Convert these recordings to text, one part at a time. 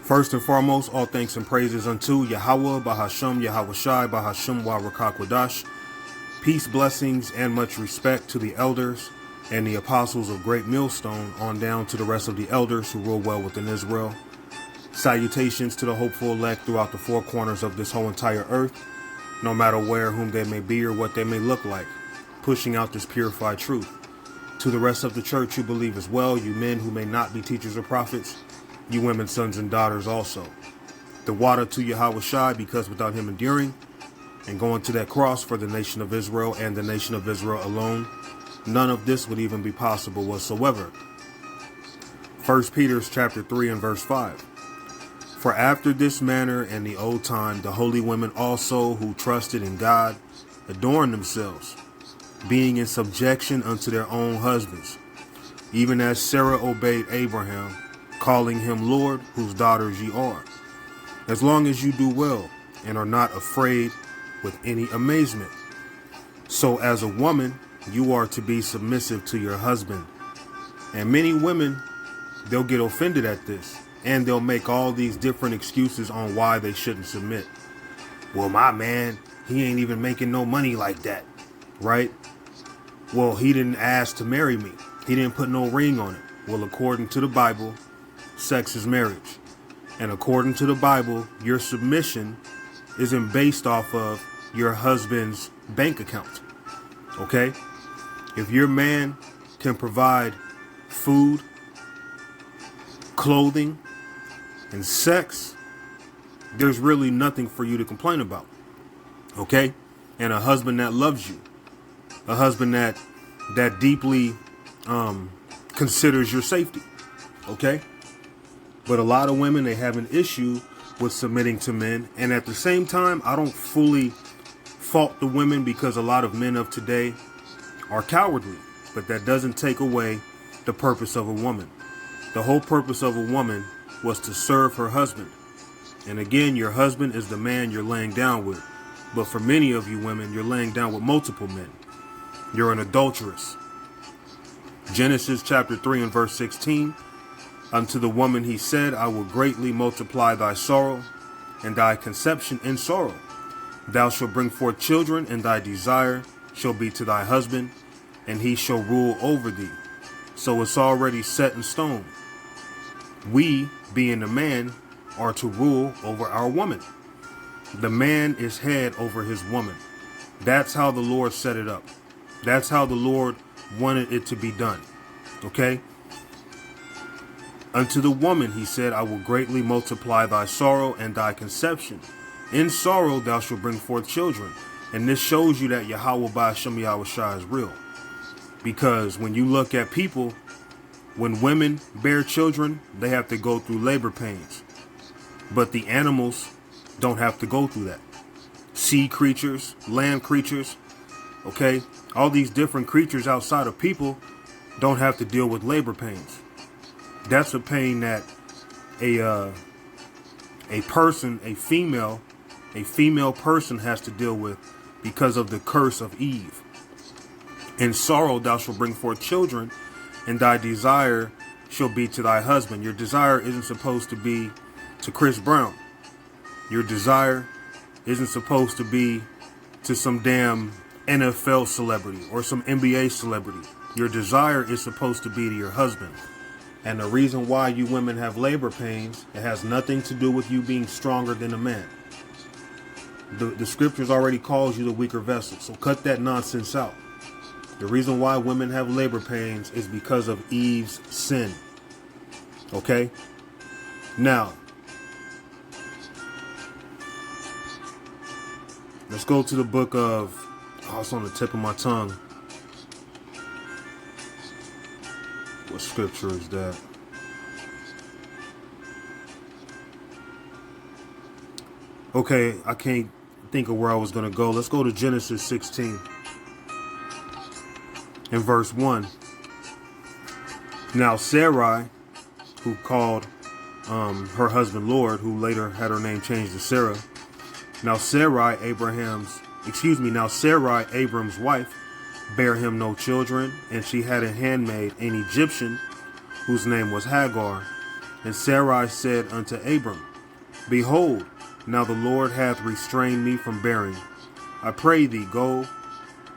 First and foremost, all thanks and praises unto Yahweh, Bahasham, Yahweh Shai, Bahasham, Warakwadash. Peace, blessings, and much respect to the elders and the apostles of Great Millstone, on down to the rest of the elders who rule well within Israel. Salutations to the hopeful elect throughout the four corners of this whole entire earth, no matter where, whom they may be, or what they may look like, pushing out this purified truth. To the rest of the church who believe as well, you men who may not be teachers or prophets, you women, sons, and daughters also. The water to Yahweh Shai, because without him enduring and going to that cross for the nation of Israel and the nation of Israel alone, none of this would even be possible whatsoever. 1 Peter chapter 3 and verse 5. For after this manner in the old time, the holy women also who trusted in God adorned themselves, being in subjection unto their own husbands, even as Sarah obeyed Abraham, calling him Lord, whose daughters ye are, as long as you do well and are not afraid with any amazement. So as a woman, you are to be submissive to your husband. And many women, they'll get offended at this, and they'll make all these different excuses on why they shouldn't submit. Well, my man, he ain't even making no money like that, right? Well, he didn't ask to marry me. He didn't put no ring on it. Well, according to the Bible, sex is marriage. And according to the Bible, your submission isn't based off of your husband's bank account. Okay? If your man can provide food, clothing, and sex, there's really nothing for you to complain about. Okay? And a husband that loves you, a husband that deeply considers your safety. Okay? But a lot of women, they have an issue with submitting to men. And at the same time, I don't fully fault the women, because a lot of men of today are cowardly. But that doesn't take away the purpose of a woman. The whole purpose of a woman was to serve her husband. And again, your husband is the man you're laying down with. But for many of you women, you're laying down with multiple men. You're an adulteress. Genesis chapter 3 and verse 16. Unto the woman he said, I will greatly multiply thy sorrow, and thy conception in sorrow. Thou shalt bring forth children, and thy desire shall be to thy husband, and he shall rule over thee. So it's already set in stone. We, being the man, are to rule over our woman. The man is head over his woman. That's how the Lord set it up. That's how the Lord wanted it to be done. Okay? Unto the woman he said, I will greatly multiply thy sorrow and thy conception. In sorrow thou shalt bring forth children. And this shows you that Yahweh Ba'ashem Yahweh Shai is real. Because when you look at people, when women bear children, they have to go through labor pains. But the animals don't have to go through that. Sea creatures, land creatures, okay? All these different creatures outside of people don't have to deal with labor pains. That's a pain that a person, a female person has to deal with because of the curse of Eve. In sorrow thou shalt bring forth children, and thy desire shall be to thy husband. Your desire isn't supposed to be to Chris Brown. Your desire isn't supposed to be to some damn NFL celebrity or some NBA celebrity. Your desire is supposed to be to your husband. And the reason why you women have labor pains, it has nothing to do with you being stronger than a man. The scriptures already calls you the weaker vessel, so cut that nonsense out. The reason why women have labor pains is because of Eve's sin. Okay? Now, let's go to the book of, it's on the tip of my tongue. What scripture is that? Okay, I can't think of where I was going to go. Let's go to Genesis 16 and verse 1. Now Sarai, who called her husband Lord, who later had her name changed to Sarah. Now Sarai, Abram's wife, bare him no children, and she had a handmaid, an Egyptian, whose name was Hagar. And Sarai said unto Abram, Behold, now the Lord hath restrained me from bearing. I pray thee, go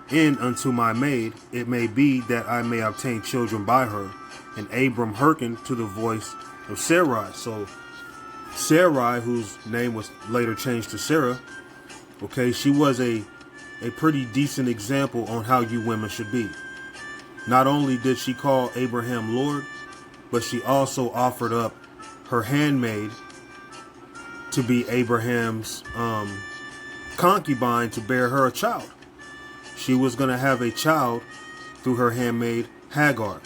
in unto my maid. It may be that I may obtain children by her. And Abram hearkened to the voice of Sarai. So Sarai, whose name was later changed to Sarah, okay, she was a pretty decent example on how you women should be. Not only did she call Abraham Lord, but she also offered up her handmaid to be Abraham's concubine to bear her a child. She was going to have a child through her handmaid Hagar,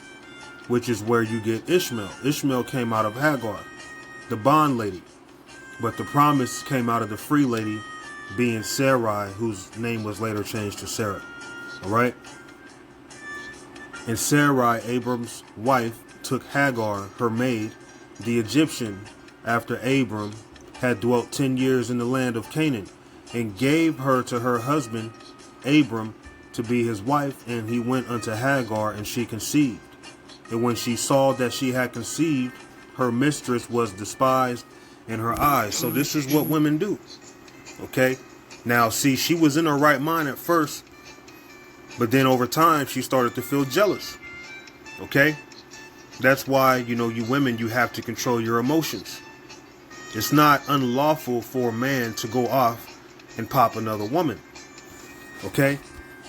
which is where you get Ishmael. Ishmael came out of Hagar, the bond lady, but the promise came out of the free lady, being Sarai, whose name was later changed to Sarah. All right. And Sarai, Abram's wife, took Hagar, her maid, the Egyptian, after Abram had dwelt 10 years in the land of Canaan, and gave her to her husband, Abram, to be his wife. And he went unto Hagar, and she conceived. And when she saw that she had conceived, her mistress was despised in her eyes. So this is what women do. Okay. Now, see, she was in her right mind at first, but then over time, she started to feel jealous. Okay. That's why, you women, you have to control your emotions. It's not unlawful for a man to go off and pop another woman. Okay.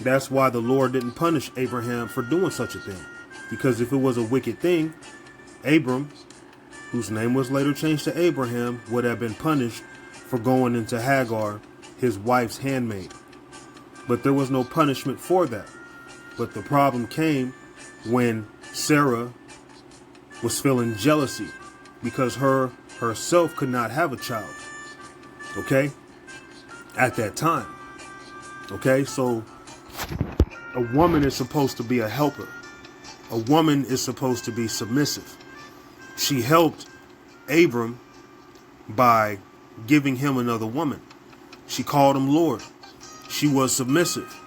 That's why the Lord didn't punish Abraham for doing such a thing. Because if it was a wicked thing, Abram, whose name was later changed to Abraham, would have been punished for going into Hagar, his wife's handmaid. But there was no punishment for that. But the problem came when Sarah was feeling jealousy because herself could not have a child. Okay? At that time. Okay? So a woman is supposed to be a helper. A woman is supposed to be submissive. She helped Abram by giving him another woman. She called him Lord. She was submissive.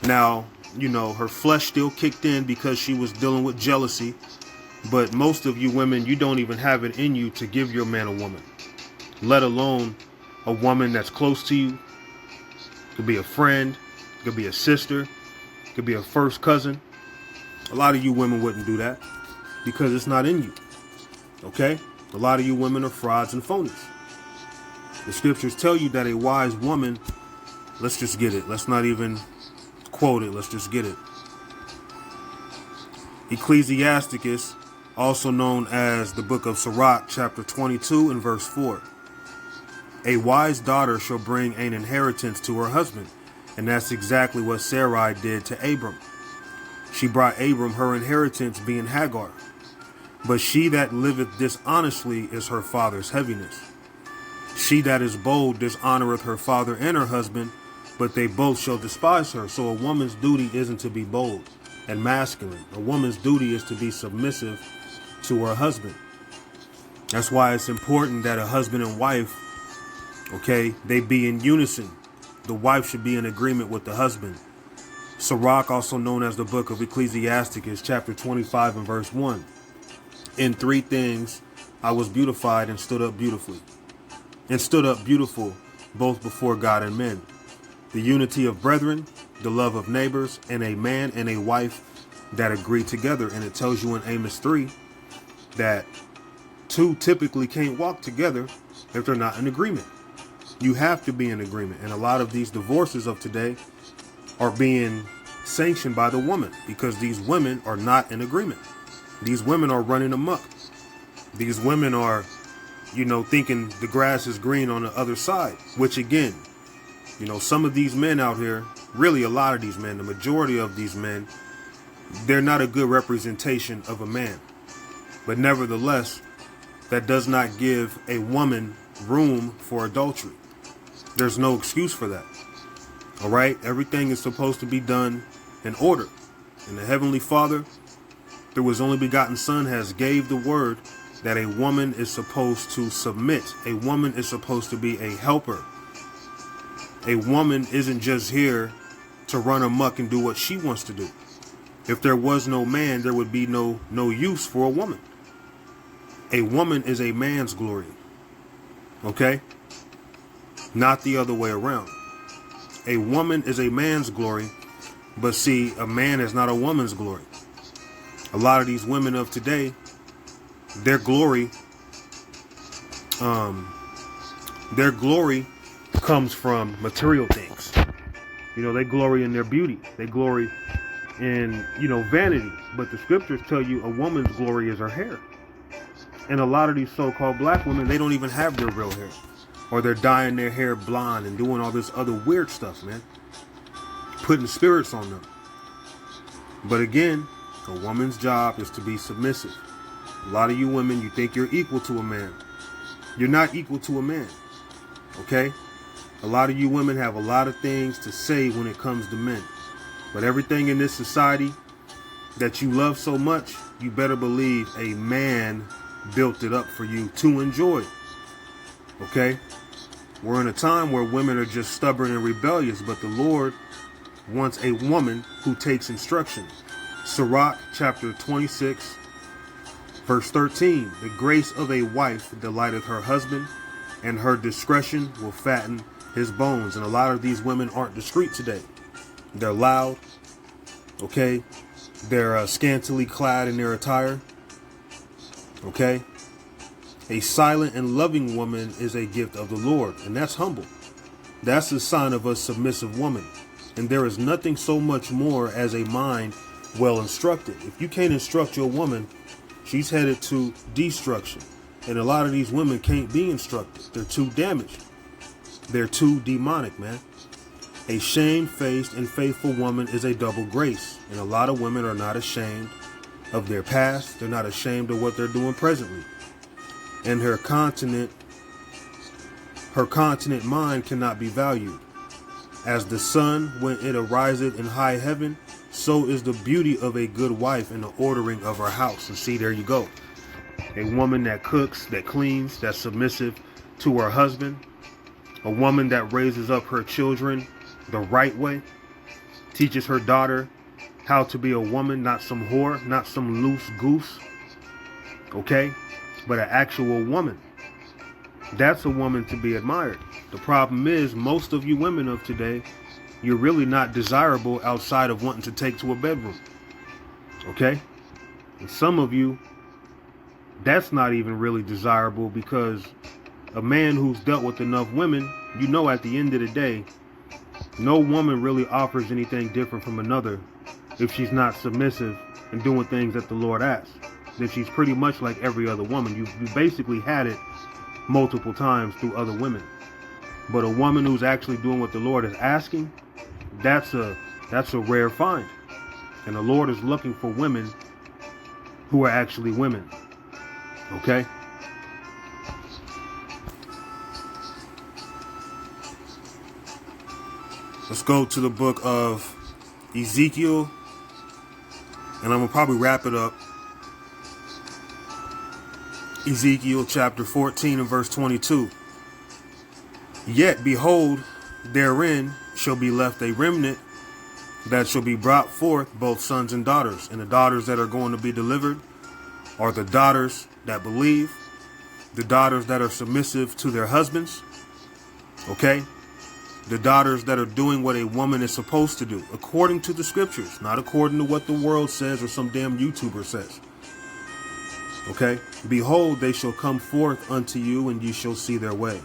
Now, her flesh still kicked in because she was dealing with jealousy. But most of you women, you don't even have it in you to give your man a woman, let alone a woman that's close to you. Could be a friend, could be a sister, could be a first cousin. A lot of you women wouldn't do that because it's not in you. Okay? A lot of you women are frauds and phonies. The scriptures tell you that a wise woman, let's just get it. Let's not even quote it. Let's just get it. Ecclesiasticus, also known as the book of Sirach, chapter 22 and verse 4. A wise daughter shall bring an inheritance to her husband. And that's exactly what Sarai did to Abram. She brought Abram her inheritance, being Hagar. But she that liveth dishonestly is her father's heaviness. She that is bold dishonoreth her father and her husband, but they both shall despise her. So a woman's duty isn't to be bold and masculine. A woman's duty is to be submissive to her husband. That's why it's important that a husband and wife, okay, they be in unison. The wife should be in agreement with the husband. Sirach, also known as the book of Ecclesiasticus, chapter 25 and verse 1. In 3 things I was beautified and stood up beautifully. And stood up beautiful both before God and men. The unity of brethren, the love of neighbors, and a man and a wife that agree together. And it tells you in Amos 3 that 2 typically can't walk together if they're not in agreement. You have to be in agreement. And a lot of these divorces of today are being sanctioned by the woman because these women are not in agreement. These women are running amok. These women are, thinking the grass is green on the other side, which again, some of these men out here, really a lot of these men, the majority of these men, they're not a good representation of a man. But nevertheless, that does not give a woman room for adultery. There's no excuse for that. All right. Everything is supposed to be done in order. And the Heavenly Father, through his only begotten Son, has gave the word that a woman is supposed to submit. A woman is supposed to be a helper. A woman isn't just here to run amok and do what she wants to do. If there was no man, there would be no use for a woman. A woman is a man's glory. Okay? Not the other way around. A woman is a man's glory, but see, a man is not a woman's glory. A lot of these women of today, their glory comes from material things. You know, they glory in their beauty. They glory in, vanity. But the scriptures tell you a woman's glory is her hair. And a lot of these so-called black women, they don't even have their real hair. Or they're dyeing their hair blonde and doing all this other weird stuff, man. Putting spirits on them. But again, a woman's job is to be submissive. A lot of you women, you think you're equal to a man. You're not equal to a man. Okay? A lot of you women have a lot of things to say when it comes to men. But everything in this society that you love so much, you better believe a man built it up for you to enjoy. Okay? We're in a time where women are just stubborn and rebellious, but the Lord wants a woman who takes instruction. Sirach chapter 26, verse 13. The grace of a wife delighteth her husband, and her discretion will fatten his bones. And a lot of these women aren't discreet today. They're loud. Okay? They're scantily clad in their attire. Okay? A silent and loving woman is a gift of the Lord, and that's humble. That's a sign of a submissive woman. And there is nothing so much more as a mind well instructed. If you can't instruct your woman, she's headed to destruction. And a lot of these women can't be instructed. They're too damaged. They're too demonic, man. A shamefaced and faithful woman is a double grace. And a lot of women are not ashamed of their past. They're not ashamed of what they're doing presently. And her continent mind cannot be valued. As the sun when it ariseth in high heaven, so is the beauty of a good wife in the ordering of her house. And see, there you go. A woman that cooks, that cleans, that's submissive to her husband. A woman that raises up her children the right way. Teaches her daughter how to be a woman, not some whore, not some loose goose. Okay? But an actual woman. That's a woman to be admired. The problem is, most of you women of today, you're really not desirable outside of wanting to take to a bedroom. Okay? And some of you, that's not even really desirable, because a man who's dealt with enough women, you know, at the end of the day, no woman really offers anything different from another if she's not submissive and doing things that the Lord asks. Then she's pretty much like every other woman. You basically had it multiple times through other women. But a woman who's actually doing what the Lord is asking, that's a rare find. And the Lord is looking for women who are actually women. Okay? Let's go to the book of Ezekiel, and I'm going to probably wrap it up. Ezekiel chapter 14 and verse 22. Yet behold, therein shall be left a remnant that shall be brought forth, both sons and daughters. And the daughters that are going to be delivered are the daughters that believe, the daughters that are submissive to their husbands. Okay? The daughters that are doing what a woman is supposed to do, according to the scriptures, not according to what the world says or some damn YouTuber says. Okay? Behold, they shall come forth unto you, and ye shall see their way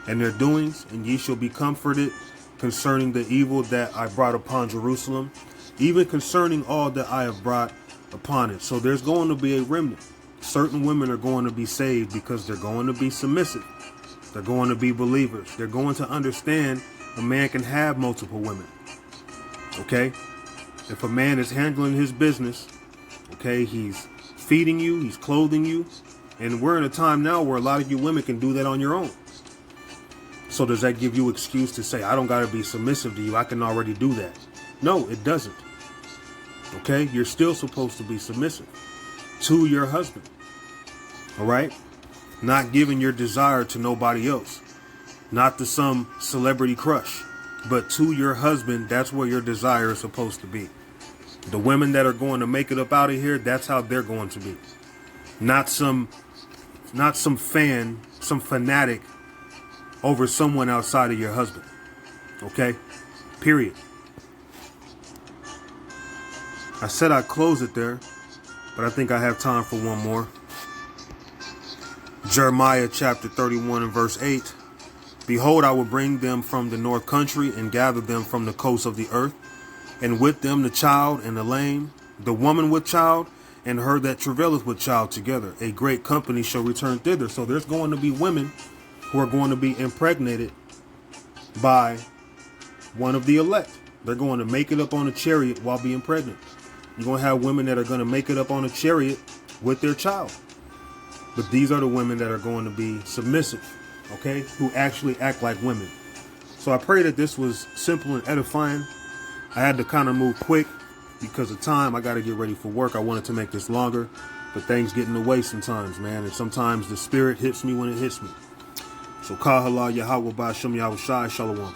and their doings, and ye shall be comforted concerning the evil that I brought upon Jerusalem, even concerning all that I have brought upon it. So there's going to be a remnant. Certain women are going to be saved because they're going to be submissive. They're going to be believers. They're going to understand a man can have multiple women. Okay? If a man is handling his business, okay, he's feeding you, he's clothing you, and we're in a time now where a lot of you women can do that on your own. So does that give you excuse to say, I don't got to be submissive to you, I can already do that? No, it doesn't. Okay? You're still supposed to be submissive to your husband. All right? Not giving your desire to nobody else. Not to some celebrity crush. But to your husband, that's where your desire is supposed to be. The women that are going to make it up out of here, that's how they're going to be. Not some not some fan, some fanatic over someone outside of your husband. Okay? Period. I said I'd close it there, but I think I have time for one more. Jeremiah chapter 31 and verse 8. Behold, I will bring them from the north country and gather them from the coasts of the earth, and with them the child and the lame, the woman with child, and her that travaileth with child together. A great company shall return thither. So there's going to be women who are going to be impregnated by one of the elect. They're going to make it up on a chariot while being pregnant. You're going to have women that are going to make it up on a chariot with their child. But these are the women that are going to be submissive, okay, who actually act like women. So I pray that this was simple and edifying. I had to kind of move quick because of time. I got to get ready for work. I wanted to make this longer, but things get in the way sometimes, man. And sometimes the spirit hits me when it hits me. So Kahala Yahweh Ba'Shem Yahweh Shai Shalom.